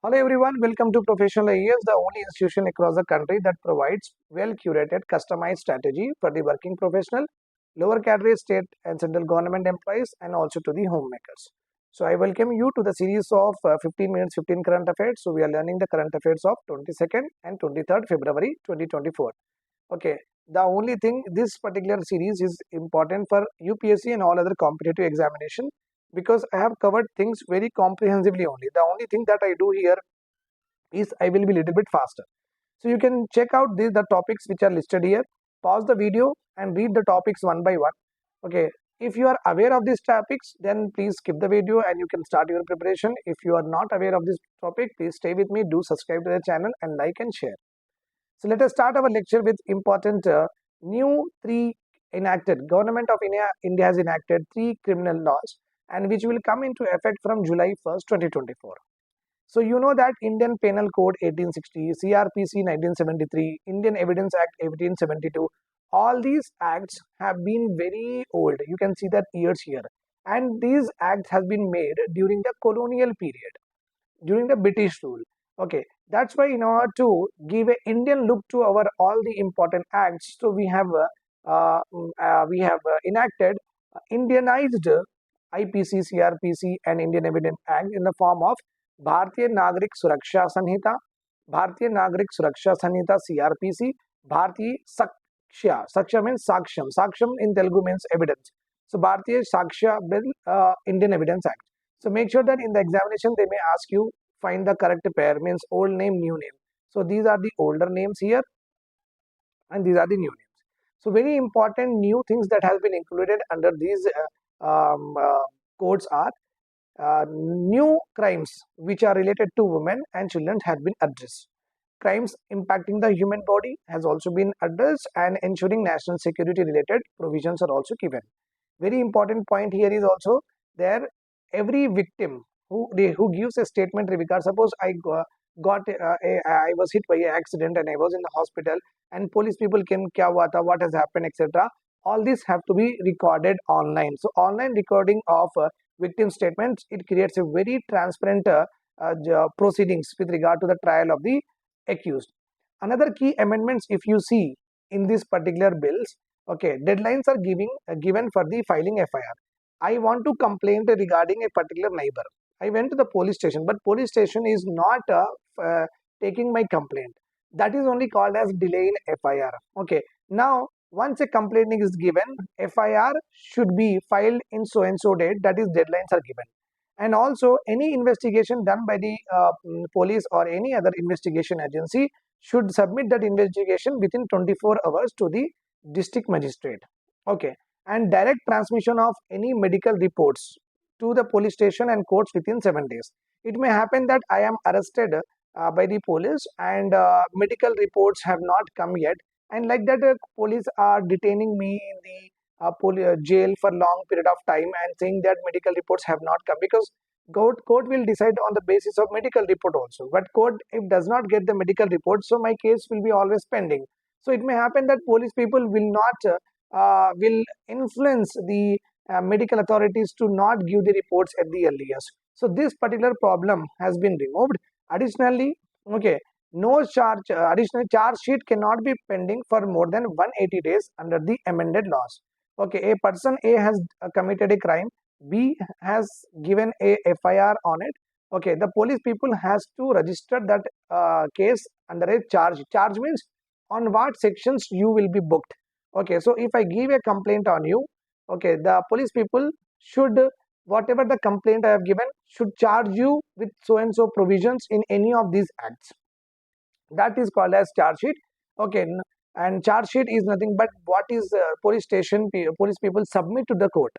Hello everyone, welcome to Professional IAS, the only institution across the country that provides well-curated, customized strategy for the working professional, lower category state and central government employees, and also to the homemakers. So I welcome you to the series of 15 minutes, 15 current affairs. So we are learning the current affairs of 22nd and 23rd February 2024. Okay, the only thing this particular series is important for UPSC and all other competitive examination because I have covered things very comprehensively only. The only thing that I do here is I will be a little bit faster. So you can check out the topics which are listed here, pause the video and read the topics one by one. Okay, if you are aware of these topics, then please skip the video and you can start your preparation. If you are not aware of this topic, please stay with me, do subscribe to the channel and like and share. So let us start our lecture with important new three enacted. Government of India has enacted 3 criminal laws and which will come into effect from July 1st, 2024. So you know that Indian Penal Code 1860, CRPC 1973, Indian Evidence Act 1872, all these acts have been very old. You can see that years here. And these acts have been made during the colonial period, during the British rule. Okay, that's why in order to give an Indian look to our all the important acts, so we have enacted Indianized IPC, CRPC, and Indian Evidence Act in the form of भारतीय नागरिक सुरक्षा संहिता, भारतीय नागरिक सुरक्षा संहिता CRPC, भारतीय साक्ष्य, साक्ष्य means saksham, saksham in Telugu means evidence. So Bharatiya Sakshya Bill, Indian Evidence Act. So make sure that in the examination they may ask you find the correct pair, means old name, new name. So these are the older names here and these are the new names. So very important new things that has been included under these codes are new crimes which are related to women and children have been addressed. Crimes impacting the human body has also been addressed and ensuring national security related provisions are also given. Very important point here is also there every victim who gives a statement regard, suppose I was hit by an accident and I was in the hospital and police people came, kya hua tha, what has happened, etc. All these have to be recorded online. So online recording of victim statements, it creates a very transparent proceedings with regard to the trial of the accused. Another key amendments, if you see in these particular bills, okay, deadlines are given for the filing FIR. I want to complain regarding a particular neighbor. I went to the police station, but police station is not taking my complaint. That is only called as delay in FIR. Okay, now once a complaint is given, FIR should be filed in so and so date, that is deadlines are given. And also any investigation done by the police or any other investigation agency should submit that investigation within 24 hours to the district magistrate. Okay, and direct transmission of any medical reports to the police station and courts within 7 days. It may happen that I am arrested by the police and medical reports have not come yet, and like that police are detaining me in the jail for long period of time and saying that medical reports have not come, because court will decide on the basis of medical report also, but court if does not get the medical report, so my case will be always pending. So it may happen that police people will not will influence the medical authorities to not give the reports at the earliest. So this particular problem has been removed. Additionally, okay, no charge additional charge sheet cannot be pending for more than 180 days under the amended laws. Okay, a person A has committed a crime, B has given a FIR on it. Okay, the police people has to register that case under a charge. Charge means on what sections you will be booked. Okay, so if I give a complaint on you, okay, the police people should, whatever the complaint I have given, should charge you with so and so provisions in any of these acts. That is called as charge sheet. Okay, and charge sheet is nothing but what is police people submit to the court.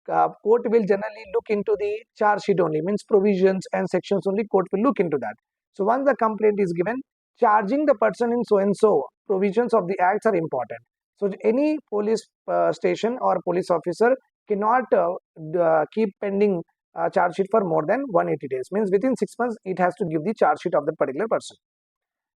Court will generally look into the charge sheet only, means provisions and sections only, court will look into that. So once the complaint is given, charging the person in so and so provisions of the acts are important. So any police station or police officer cannot keep pending charge sheet for more than 180 days, means within 6 months it has to give the charge sheet of that particular person.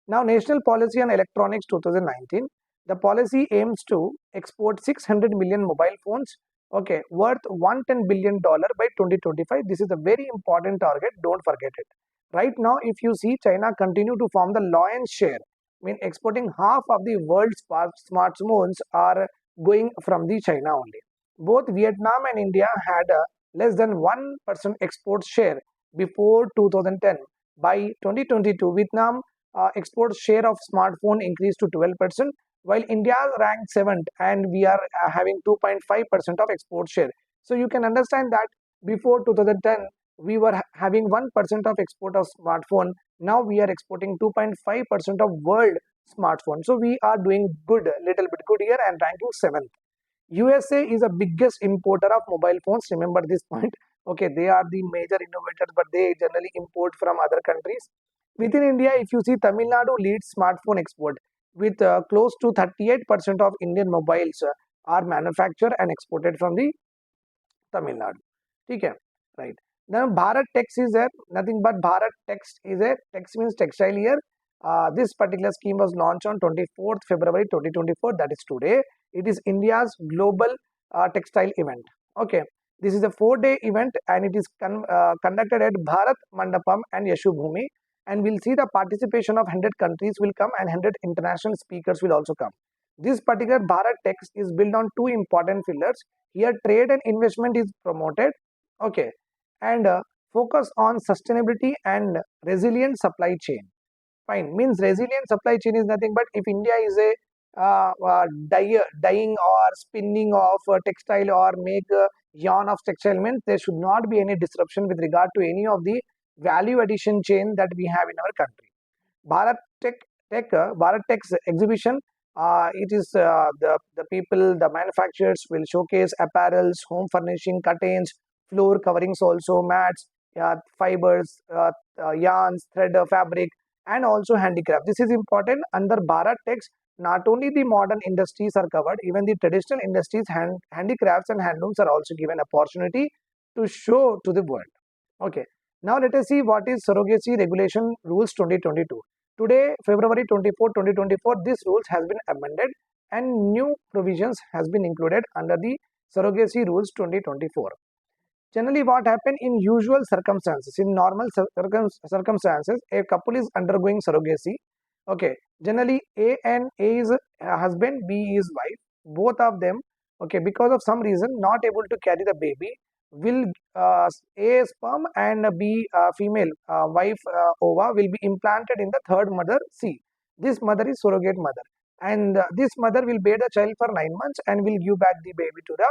Now, National Policy on Electronics 2019, the policy aims to export 600 million mobile phones, okay, worth $110 billion by 2025. This is a very important target, don't forget it. Right now, if you see, China continue to form the lion's share. I mean, exporting half of the world's smartphones are going from the China only. Both Vietnam and India had a less than 1% export share before 2010. By 2022, Vietnam export share of smartphone increased to 12%, while India ranked 7th, and we are having 2.5% of export share. So you can understand that before 2010, we were having 1% of export of smartphone. Now we are exporting 2.5% of world smartphone. So we are doing good, little bit good here, and ranking 7th. USA is the biggest importer of mobile phones. Remember this point. Okay, they are the major innovators, but they generally import from other countries. Within India, if you see, Tamil Nadu leads smartphone export with close to 38% of Indian mobiles are manufactured and exported from the Tamil Nadu. Okay, right. Now Bharat Tex is there. Nothing but Bharat Tex is there. Tex means textile year. This particular scheme was launched on 24th February 2024. That is today. It is India's global textile event. Okay. This is a 4-day event, and it is conducted at Bharat Mandapam and Yashu Bhumi. And we'll see the participation of 100 countries will come, and 100 international speakers will also come. This particular Bharat Tex is built on two important pillars. Here, trade and investment is promoted. Okay, and focus on sustainability and resilient supply chain. Fine, means resilient supply chain is nothing but if India is a dyeing or spinning of textile or make yarn of textile, means there should not be any disruption with regard to any of the value addition chain that we have in our country. Bharat Bharat Tech's exhibition. It is the people, the manufacturers will showcase apparels, home furnishing, curtains, floor coverings, also mats, fibers, yarns, thread, fabric, and also handicraft. This is important under Bharat Tex. Not only the modern industries are covered, even the traditional industries, handicrafts and handlooms are also given opportunity to show to the world. Okay. Now let us see what is surrogacy regulation rules 2022. Today, February 24, 2024, this rules has been amended and new provisions has been included under the surrogacy rules 2024. Generally, what happen in usual circumstances, in normal circumstances, a couple is undergoing surrogacy. Okay, generally A is husband, B is wife. Both of them, okay, because of some reason not able to carry the baby, will A sperm and B female wife ova will be implanted in the third mother C. This mother is surrogate mother, and this mother will bear the child for 9 months and will give back the baby to the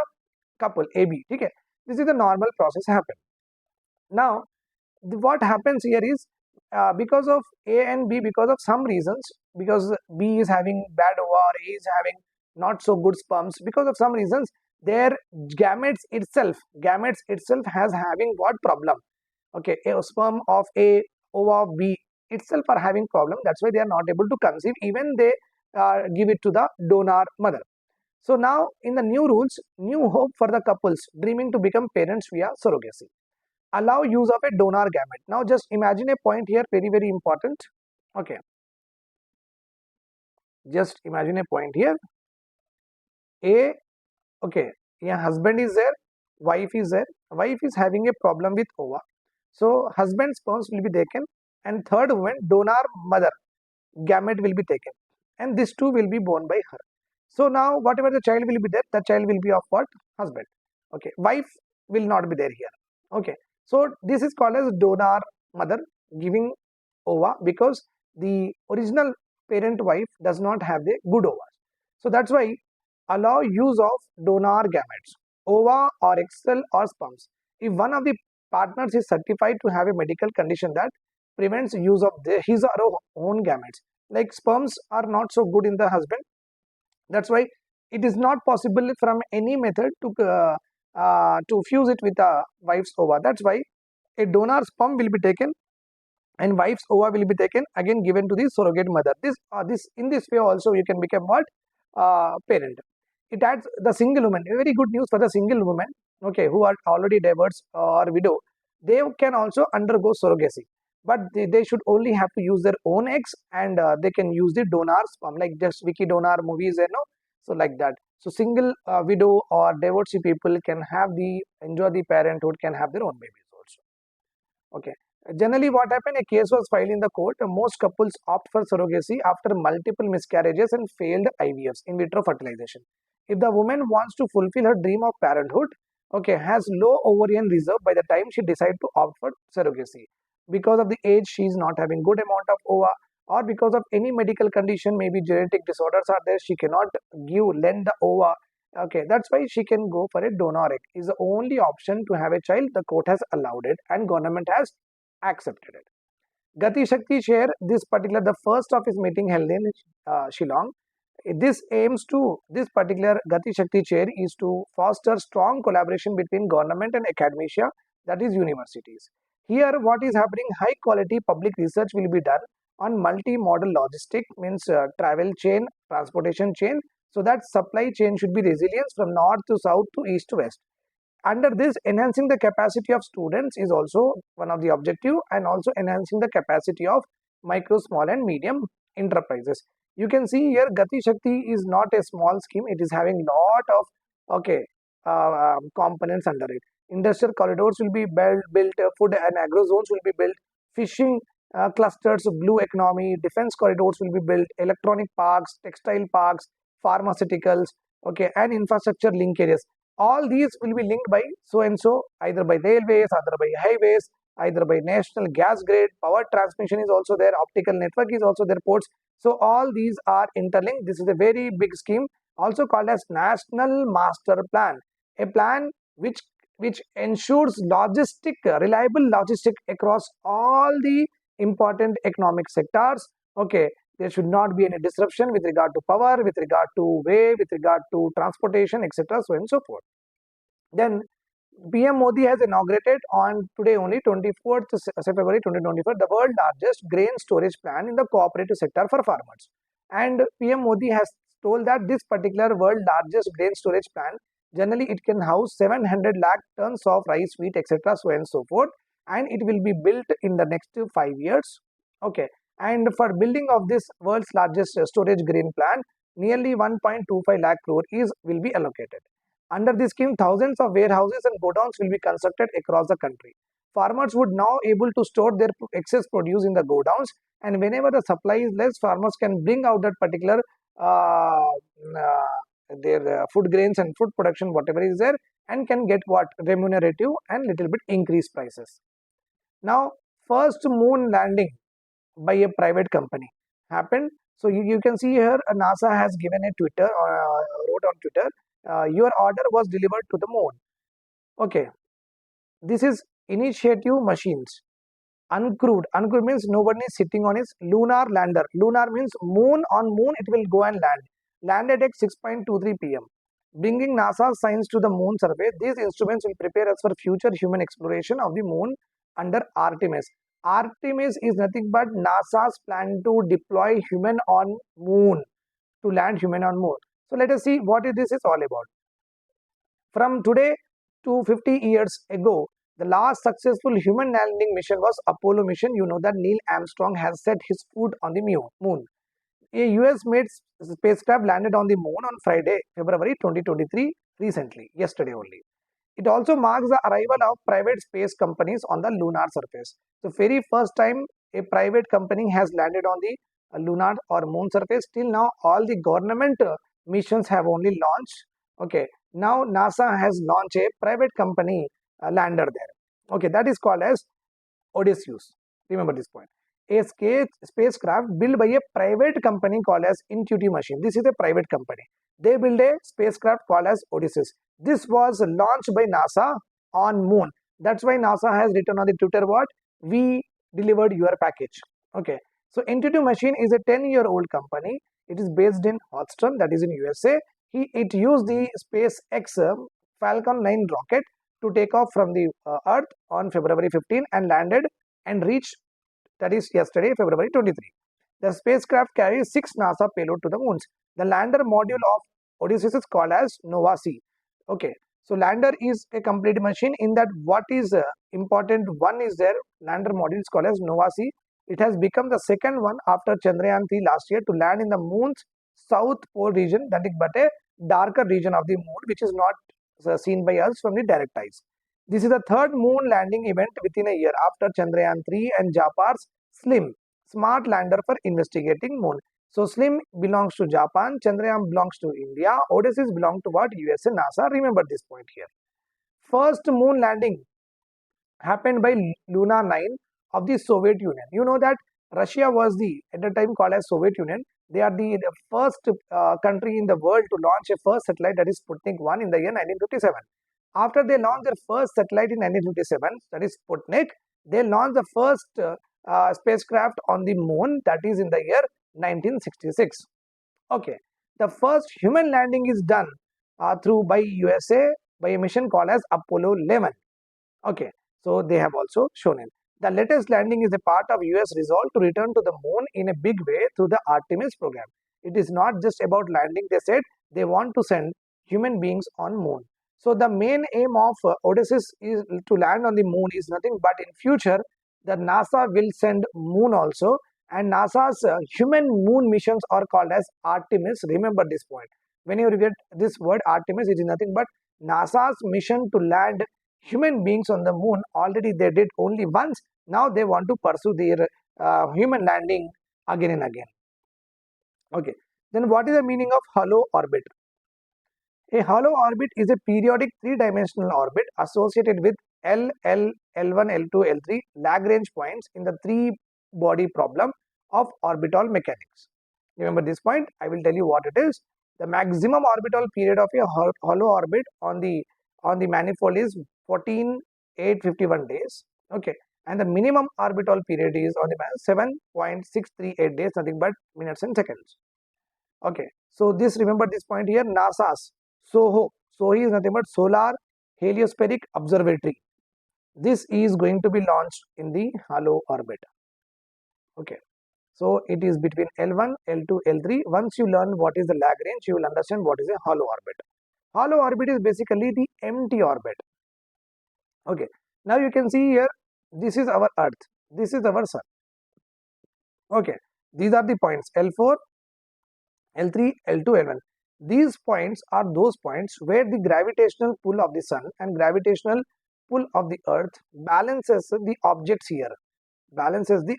couple AB. Okay, this is the normal process happen. Now, what happens here is because of A and B, because of some reasons, because B is having bad ova or A is having not so good sperms, because of some reasons, their gametes itself has having what problem? Okay, a sperm of A, ova of B itself are having problem. That's why they are not able to conceive. Even they give it to the donor mother. So now in the new rules, new hope for the couples dreaming to become parents via surrogacy. Allow use of a donor gamete. Now just imagine a point here, very important. Okay, just imagine a point here. A, okay, yeah, husband is there, wife is there. Wife is having a problem with ova. So husband's sperms will be taken, and third woman, donor mother, gamete will be taken, and these two will be born by her. So now whatever the child will be there, the child will be of what? Husband. Okay, wife will not be there here. Okay, so this is called as donor mother giving ova, because the original parent wife does not have the good ova. So that's why allow use of donor gametes, ova or egg cell or sperms, if one of the partners is certified to have a medical condition that prevents use of his or her own gametes. Like sperms are not so good in the husband, that's why it is not possible from any method to fuse it with a wife's ova. That's why a donor sperm will be taken and wife's ova will be taken, again given to the surrogate mother. This in this way also you can become what? Parent. It adds the single woman. Very good news for the single woman, okay, who are already divorced or widow. They can also undergo surrogacy, but they should only have to use their own eggs, and they can use the donor sperm, like just wiki donor movies, so like that. So single widow or divorcee people can have the enjoy the parenthood, can have their own babies also. Okay. Generally, what happened? A case was filed in the court. Most couples opt for surrogacy after multiple miscarriages and failed IVFs, in vitro fertilization. If the woman wants to fulfill her dream of parenthood, okay, has low ovarian reserve by the time she decides to opt for surrogacy. Because of the age, she is not having good amount of ova, or because of any medical condition, maybe genetic disorders are there, she cannot lend the ova. Okay, that's why she can go for a donor egg. Is the only option to have a child. The court has allowed it, and government has accepted it. Gati Shakti Chair, this particular, the first of its meeting held in Shillong. This particular Gati Shakti Chair is to foster strong collaboration between government and academia, that is universities. Here, what is happening, high quality public research will be done on multi-modal logistic, means travel chain, transportation chain, so that supply chain should be resilient from north to south to east to west. Under this, enhancing the capacity of students is also one of the objective, and also enhancing the capacity of micro, small and medium enterprises. You can see here Gati Shakti is not a small scheme. It is having lot of components under it. Industrial corridors will be built, food and agro zones will be built, fishing clusters, blue economy, defense corridors will be built, electronic parks, textile parks, pharmaceuticals, okay, and infrastructure linkages. All these will be linked by so and so, either by railways, either by highways, either by national gas grid, power transmission is also there, optical network is also there, ports. So all these are interlinked. This is a very big scheme, also called as National Master Plan, a plan which ensures reliable logistic across all the important economic sectors. Okay, there should not be any disruption with regard to power, with regard to way, with regard to transportation, etc., so and so forth. Then PM Modi has inaugurated on today only, 24th February 2024, the world largest grain storage plan in the cooperative sector for farmers. And PM Modi has told that this particular world largest grain storage plan, generally it can house 700 lakh tons of rice, wheat, etc., so and so forth, and it will be built in the next 5 years. Okay, and for building of this world's largest storage grain plant, nearly 1.25 lakh crore will be allocated. Under this scheme, thousands of warehouses and godowns will be constructed across the country. Farmers would now able to store their excess produce in the godowns, and whenever the supply is less, farmers can bring out that particular their food grains and food production, whatever is there, and can get what remunerative and little bit increased prices. Now, first moon landing by a private company happened. So you can see here, NASA has given a Twitter, wrote on Twitter, your order was delivered to the moon. Okay, this is initiative machines. Uncrewed. Uncrewed means nobody is sitting on its lunar lander. Lunar means moon, on moon it will go and land. Landed at 6:23 p.m. Bringing NASA science to the moon surface. These instruments will prepare us for future human exploration of the moon under Artemis. Artemis is nothing but NASA's plan to deploy human on moon, to land human on moon. So let us see what this is all about. From today to 50 years ago, the last successful human landing mission was Apollo mission. You know that Neil Armstrong has set his foot on the moon. A US-made spacecraft landed on the moon on Friday, February 2023, recently, yesterday only. It also marks the arrival of private space companies on the lunar surface. So very first time a private company has landed on the lunar or moon surface. Till now, all the government missions have only launched. Okay, now NASA has launched a private company lander there. Okay, that is called as Odysseus. Remember this point. A spacecraft built by a private company called as Intuitive Machine. This is a private company. They build a spacecraft called as Odysseus. This was launched by NASA on moon. That's why NASA has written on the Twitter what? We delivered your package. Okay. So Intuitive Machine is a 10-year-old company. It is based in Houston, that is in USA. It used the SpaceX Falcon 9 rocket to take off from the Earth on February 15 and landed and reached, that is yesterday, February 23. The spacecraft carries 6 NASA payload to the moons. The lander module of Odysseus is called as Nova-C. Okay, so lander is a complete machine. In that, what is important one is there, lander module is called as Nova-C. It has become the second one after Chandrayaan-3 last year to land in the moon's south pole region, that is but a darker region of the moon, which is not seen by us from the direct eyes. This is the third moon landing event within a year after Chandrayaan-3 and Japar's SLIM, Smart Lander for Investigating Moon. So SLIM belongs to Japan, Chandrayaan belongs to India, Odysseus belongs to what? USA, NASA. Remember this point here. First moon landing happened by Luna 9 of the Soviet Union. You know that Russia was at the time called as Soviet Union. They are the first country in the world to launch a first satellite, that is Sputnik 1, in the year 1957. After they launched their first satellite in 1957, that is Sputnik, they launched the first spacecraft on the moon, that is in the year 1966. Okay, the first human landing is done through by USA by a mission called as Apollo 11. Okay, so they have also shown it. The latest landing is a part of US resolve to return to the moon in a big way through the Artemis program. It is not just about landing. They said they want to send human beings on moon. So the main aim of Odysseus is to land on the moon is nothing but in future the NASA will send moon also, and NASA's human moon missions are called as Artemis. Remember this point. When you read this word Artemis, it is nothing but NASA's mission to land human beings on the moon. Already they did only once. Now they want to pursue their human landing again and again. Okay. Then what is the meaning of hollow orbit? A hollow orbit is a periodic three-dimensional orbit associated with L, L1, L2, L3 Lagrange points in the three-body problem of orbital mechanics. Remember this point? I will tell you what it is. The maximum orbital period of a hollow orbit on the manifold is 14,851 days. Okay, and the minimum orbital period is on the 7.638 days, nothing but minutes and seconds. Okay, so this, remember this point here, NASA's SOHO is nothing but Solar Heliospheric Observatory. This is going to be launched in the hollow orbit. Okay, so it is between L1, L2, L3. Once you learn what is the Lagrange, you will understand what is a hollow orbit. Hollow orbit is basically the empty orbit. Okay, now you can see here, this is our Earth, this is our Sun. Okay, these are the points L4, L3, L2, L1. These points are those points where the gravitational pull of the Sun and gravitational pull of the Earth balances the objects here. Balances the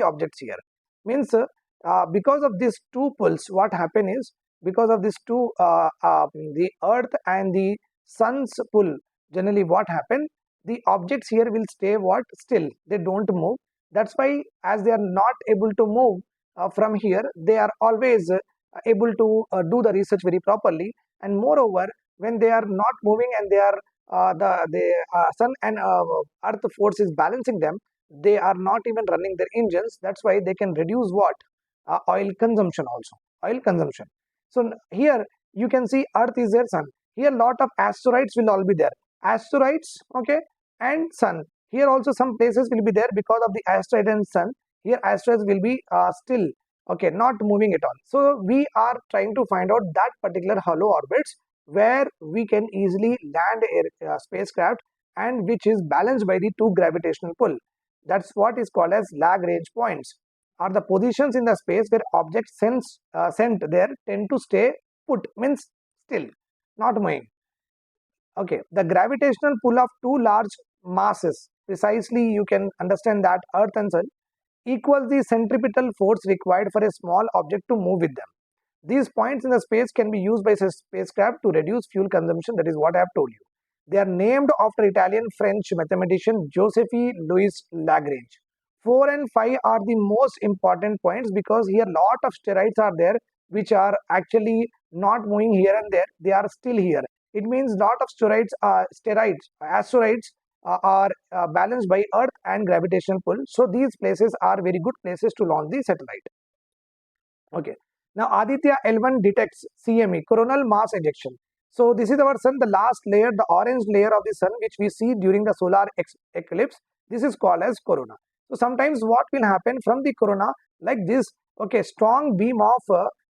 objects here. Means because of these two pulls, what happen is, because of these two, the Earth and the Sun's pull, generally what happen, the objects here will stay what? Still. They don't move. That's why as they are not able to move from here, they are always able to do the research very properly. And moreover, when they are not moving and they are the Sun and Earth force is balancing them, they are not even running their engines. That's why they can reduce what? Oil consumption also. Oil consumption. So here you can see Earth is their Sun. Here lot of asteroids will all be there. Asteroids, okay, and Sun. Here also some places will be there because of the asteroid and Sun. Here asteroids will be still, okay, not moving at all. So we are trying to find out that particular hollow orbits where we can easily land a spacecraft and which is balanced by the two gravitational pull. That's what is called as Lagrange points, are the positions in the space where objects sent there tend to stay put, means still, not moving. Okay, the gravitational pull of two large masses, precisely you can understand that Earth and Sun, equals the centripetal force required for a small object to move with them. These points in the space can be used by a spacecraft to reduce fuel consumption. That is what I have told you. They are named after Italian-French mathematician Joseph Louis Lagrange. 4 and 5 are the most important points because here lot of asteroids are there which are actually not moving here and there. They are still here. It means lot of asteroids are balanced by Earth and gravitational pull. So these places are very good places to launch the satellite. Okay. Now Aditya L1 detects CME, coronal mass ejection. So this is our Sun, the last layer, the orange layer of the Sun which we see during the solar eclipse. This is called as corona. So sometimes what will happen from the corona, like this, okay, strong beam of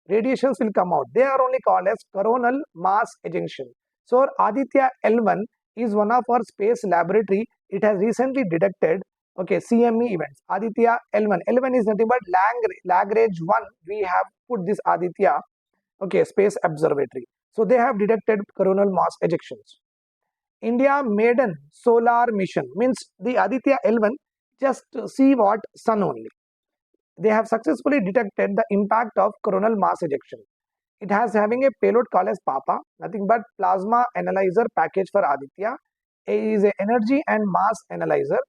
radiations will come out. They are only called as coronal mass ejection. So Aditya L1 is one of our space laboratory. It has recently detected, okay, CME events. Aditya L1. L1 is nothing but Lagrange 1. We have put this Aditya, okay, space observatory. So they have detected coronal mass ejections. India maiden solar mission, means the Aditya L1, just see what sun only. They have successfully detected the impact of coronal mass ejection. It has having a payload called as PAPA, nothing but plasma analyzer package for Aditya. It is an energy and mass analyzer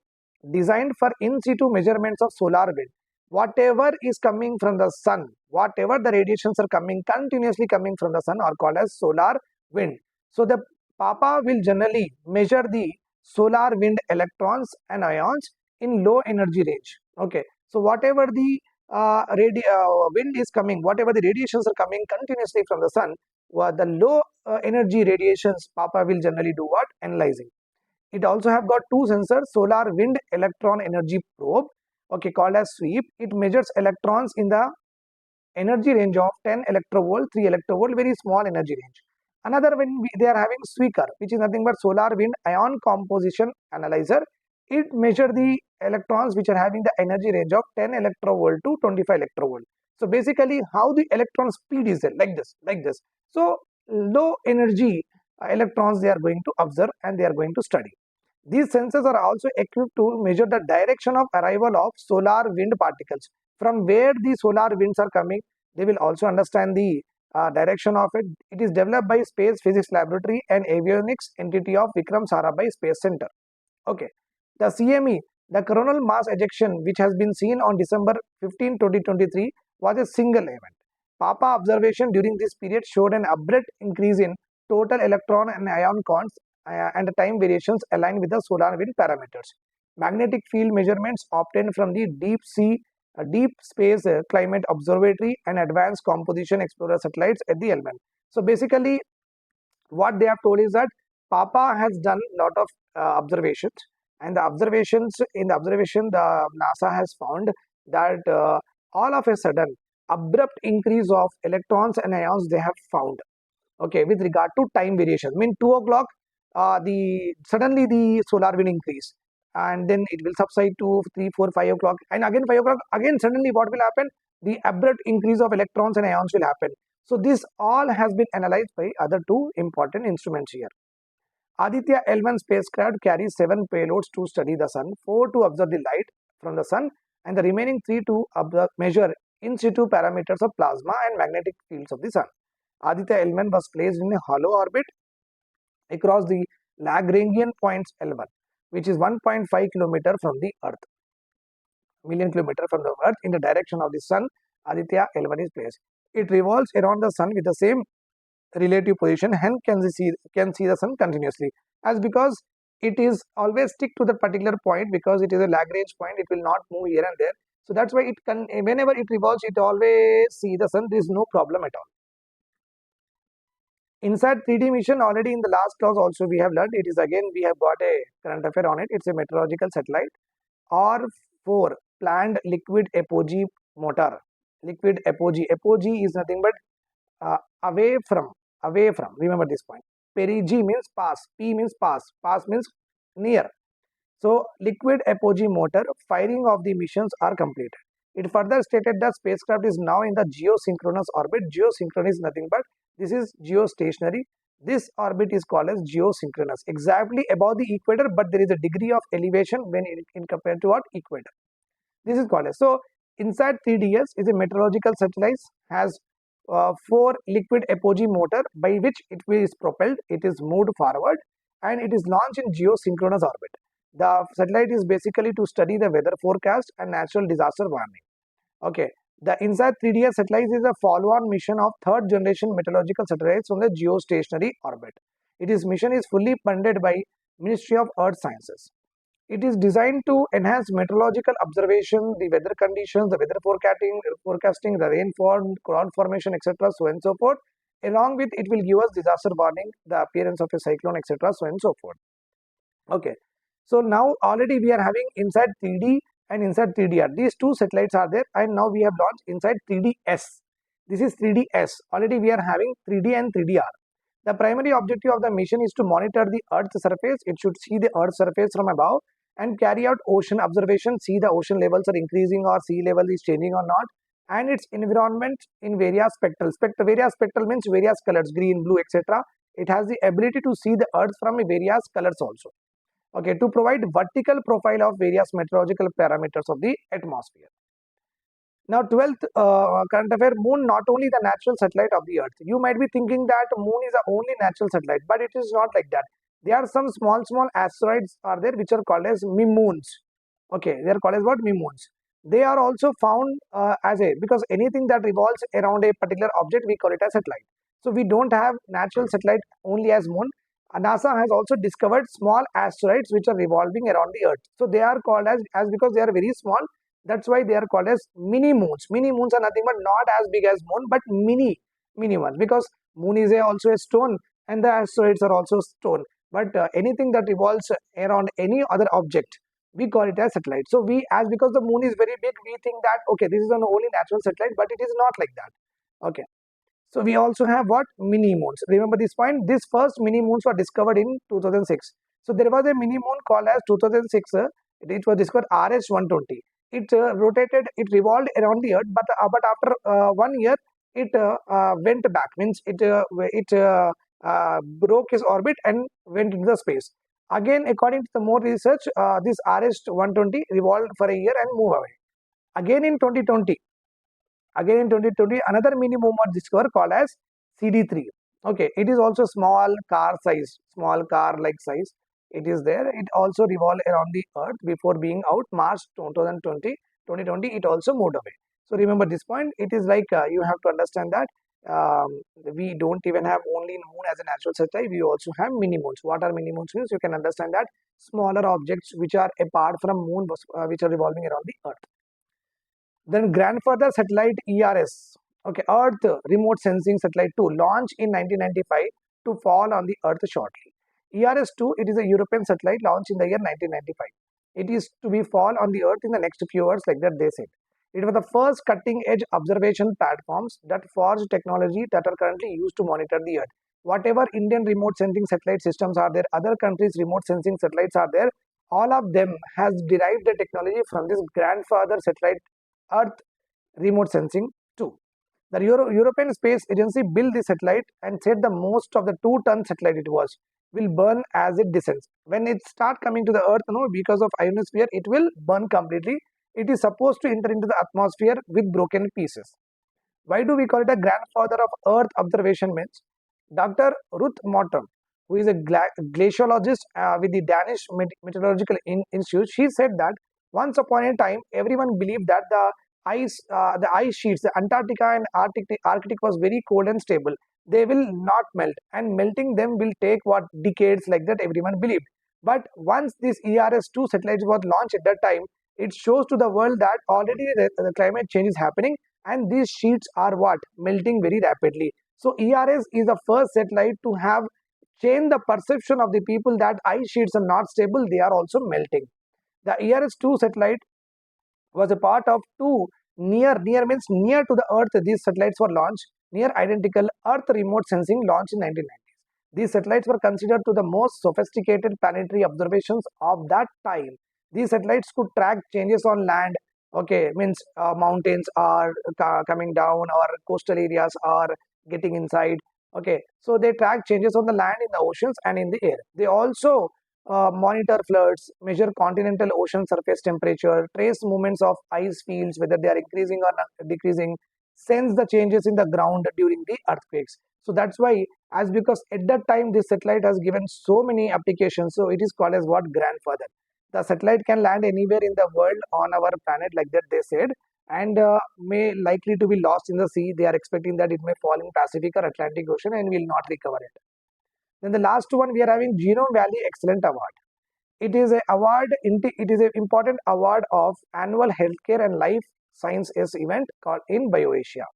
designed for in situ measurements of solar wind. Whatever is coming from the sun, whatever the radiations are coming continuously coming from the sun are called as solar wind. So the PAPA will generally measure the solar wind electrons and ions in low energy range. Okay, so whatever the wind is coming, whatever the radiations are coming continuously from the sun, the low energy radiations, PAPA will generally do what? Analyzing. It also have got two sensors, solar wind electron energy probe, okay, called as sweep. It measures electrons in the energy range of 10 electrovolt, 3 electrovolt, very small energy range. Another one, they are having Sweaker, which is nothing but solar wind ion composition analyzer. It measures the electrons which are having the energy range of 10 electrovolt to 25 electrovolt. So basically, how the electron speed is there, like this. So low energy electrons they are going to observe and they are going to study. These sensors are also equipped to measure the direction of arrival of solar wind particles. From where the solar winds are coming, they will also understand the direction of it. It is developed by Space Physics Laboratory and Avionics entity of Vikram Sarabhai Space Center. Okay, the CME, the coronal mass ejection, which has been seen on December 15, 2023, was a single event. PAPA observation during this period showed an abrupt increase in total electron and ion counts and the time variations aligned with the solar wind parameters. Magnetic field measurements obtained from the deep space climate observatory and advanced composition explorer satellites at the L1. So basically, what they have told is that PAPA has done a lot of observations, and the observation, the NASA has found that all of a sudden, abrupt increase of electrons and ions they have found. Okay, with regard to time variation, mean 2 o'clock, suddenly the solar wind increase, and then it will subside to 3, 4, 5 o'clock, and again 5 o'clock. Again, suddenly what will happen? The abrupt increase of electrons and ions will happen. So this all has been analyzed by other two important instruments here. Aditya L1 spacecraft carries 7 payloads to study the sun, 4 to observe the light from the sun, and the remaining 3 to measure in situ parameters of plasma and magnetic fields of the sun. Aditya L1 was placed in a hollow orbit across the Lagrangian points L1, which is 1.5 km from the Earth, million kilometer from the Earth in the direction of the sun. Aditya L1 is placed. It revolves around the sun with the same relative position, hence can see the sun continuously, as because it is always stick to that particular point, because it is a Lagrange point, it will not move here and there. So that's why it can, whenever it revolves, it always see the sun. There is no problem at all. INSAT 3D mission, already in the last class also we have learned. It is again we have got a current affair on it. It's a meteorological satellite. R4 planned liquid apogee motor. Liquid apogee. Apogee is nothing but away from. Remember this point. Perigee means pass. P means pass. Pass means near. So liquid apogee motor firing of the missions are completed. It further stated that spacecraft is now in the geosynchronous orbit. Geosynchronous is nothing but this is geostationary. This orbit is called as geosynchronous, exactly above the equator, but there is a degree of elevation when in compared to what equator. This is called as. So INSAT 3DS is a meteorological satellite, has 4 liquid apogee motor by which it is propelled. It is moved forward and it is launched in geosynchronous orbit. The satellite is basically to study the weather forecast and natural disaster warning. Okay, the INSAT 3DS satellite is a follow-on mission of third generation meteorological satellites from the geostationary orbit. Its mission is fully funded by Ministry of Earth Sciences. It is designed to enhance meteorological observation, the weather conditions, the weather forecasting, the rainfall, cloud formation, etc., so and so forth. Along with it will give us disaster warning, the appearance of a cyclone, etc., so and so forth. Okay, so now already we are having INSAT 3D and INSAT 3DR. These two satellites are there, and now we have launched INSAT 3DS. This is 3DS. Already we are having 3D and 3DR. The primary objective of the mission is to monitor the Earth's surface. It should see the Earth's surface from above and carry out ocean observation, see the ocean levels are increasing or sea level is changing or not, and its environment in various spectral. Various spectral means various colors, green, blue, etc. It has the ability to see the Earth from various colors also. Okay, to provide vertical profile of various meteorological parameters of the atmosphere. Now, 12th current affair, moon not only the natural satellite of the earth. You might be thinking that moon is the only natural satellite, but it is not like that. There are some small asteroids are there which are called as mimoons. Okay, they are called as what? Mimoons. They are also found as a, because anything that revolves around a particular object, we call it as satellite. So we don't have natural satellite only as moon. NASA has also discovered small asteroids which are revolving around the earth. So they are called as because they are very small, that's why they are called as mini moons. Mini moons are nothing but not as big as moon, but mini ones, because moon is also a stone and the asteroids are also stone. But anything that revolves around any other object, we call it as satellite. So we, as because the moon is very big, we think that okay, this is an only natural satellite, but it is not like that. Okay. So we also have what? Mini moons. Remember this point, this first mini moons were discovered in 2006. So there was a mini moon called as 2006, it was discovered RS-120. It rotated, it revolved around the earth, but after 1 year, it went back, means it broke its orbit and went into the space. Again, according to the more research, this RS-120 revolved for a year and moved away. Again in 2020, another mini moon was discovered called as CD3. Okay, it is also small car size, small car like size. It is there. It also revolved around the earth before being out March 2020, it also moved away. So remember this point. It is like you have to understand that we don't even have only moon as a natural satellite. We also have mini moons. What are mini moons means? You can understand that smaller objects which are apart from moon, which are revolving around the earth. Then grandfather satellite ERS, okay, Earth Remote Sensing Satellite 2, launched in 1995 to fall on the Earth shortly. ERS-2, it is a European satellite launched in the year 1995. It is to be fall on the Earth in the next few years, like that they said. It was the first cutting-edge observation platforms that forged technology that are currently used to monitor the Earth. Whatever Indian remote sensing satellite systems are there, other countries' remote sensing satellites are there, all of them has derived the technology from this grandfather satellite Earth Remote Sensing 2. The European Space Agency built the satellite and said the most of the 2-ton satellite it was will burn as it descends. When it start coming to the Earth, because of ionosphere, it will burn completely. It is supposed to enter into the atmosphere with broken pieces. Why do we call it a grandfather of Earth observation means? Dr. Ruth Morton, who is a glaciologist with the Danish Meteorological Institute, she said that once upon a time, everyone believed that the ice sheets, the Antarctica and Arctic was very cold and stable. They will not melt, and melting them will take what decades, like that everyone believed. But once this ERS-2 satellite was launched at that time, it shows to the world that already the climate change is happening, and these sheets are what? Melting very rapidly. So ERS is the first satellite to have changed the perception of the people that ice sheets are not stable, they are also melting. The ERS-2 satellite was a part of two near means near to the Earth. These satellites were launched, near identical Earth remote sensing launched in 1990s. These satellites were considered to the most sophisticated planetary observations of that time. These satellites could track changes on land. Okay, means mountains are coming down, or coastal areas are getting inside. Okay, so they track changes on the land, in the oceans, and in the air. They also monitor floods, measure continental ocean surface temperature, trace movements of ice fields, whether they are increasing or decreasing, sense the changes in the ground during the earthquakes. So that's why, as because at that time this satellite has given so many applications, so it is called as what? Grandfather. The satellite can land anywhere in the world on our planet, like that they said, and may likely to be lost in the sea. They are expecting that it may fall in Pacific or Atlantic Ocean and will not recover it. Then the last one, we are having Genome Valley Excellent Award. It is a award. It is an important award of annual healthcare and life sciences event called in BioAsia.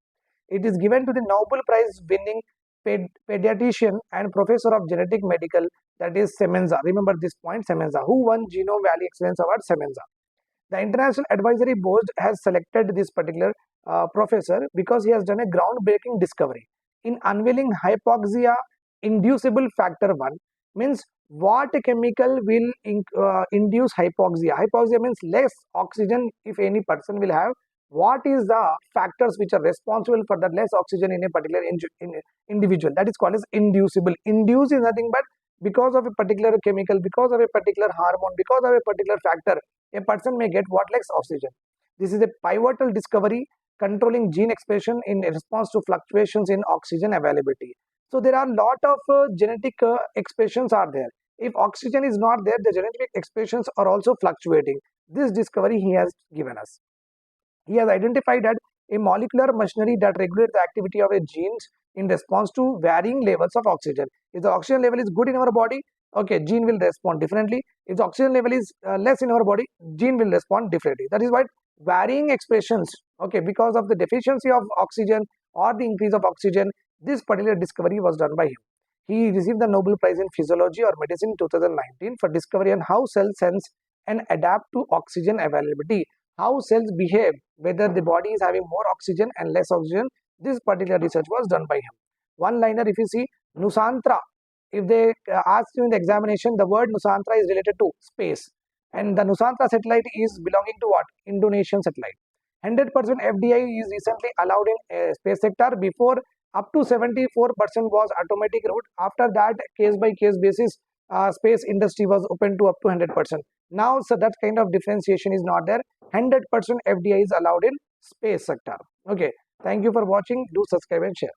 It is given to the Nobel Prize winning pediatrician and professor of genetic medical, that is Semenza. Remember this point, Semenza. Who won Genome Valley Excellence Award? Semenza. The International Advisory Board has selected this particular professor because he has done a groundbreaking discovery in unveiling hypoxia inducible factor 1. Means what chemical will induce hypoxia? Hypoxia means less oxygen if any person will have, what is the factors which are responsible for the less oxygen in a particular individual? That is called as inducible. Induce is nothing but because of a particular chemical, because of a particular hormone, because of a particular factor, a person may get what, less oxygen. This is a pivotal discovery controlling gene expression in response to fluctuations in oxygen availability. So there are a lot of genetic expressions are there. If oxygen is not there, the genetic expressions are also fluctuating. This discovery he has given us. He has identified that a molecular machinery that regulates the activity of a genes in response to varying levels of oxygen. If the oxygen level is good in our body, okay, gene will respond differently. If the oxygen level is less in our body, gene will respond differently. That is why varying expressions, okay, because of the deficiency of oxygen or the increase of oxygen, this particular discovery was done by him. He received the Nobel Prize in Physiology or Medicine in 2019 for discovery on how cells sense and adapt to oxygen availability, how cells behave, whether the body is having more oxygen and less oxygen. This particular research was done by him. One liner, if you see, Nusantra, if they ask you in the examination, the word Nusantra is related to space, and the Nusantra satellite is belonging to what? Indonesian satellite. 100% FDI is recently allowed in space sector. Before, up to 74% was automatic route. After that, case by case basis, space industry was open to up to 100%. Now, so that kind of differentiation is not there. 100% FDI is allowed in space sector. Okay, thank you for watching. Do subscribe and share.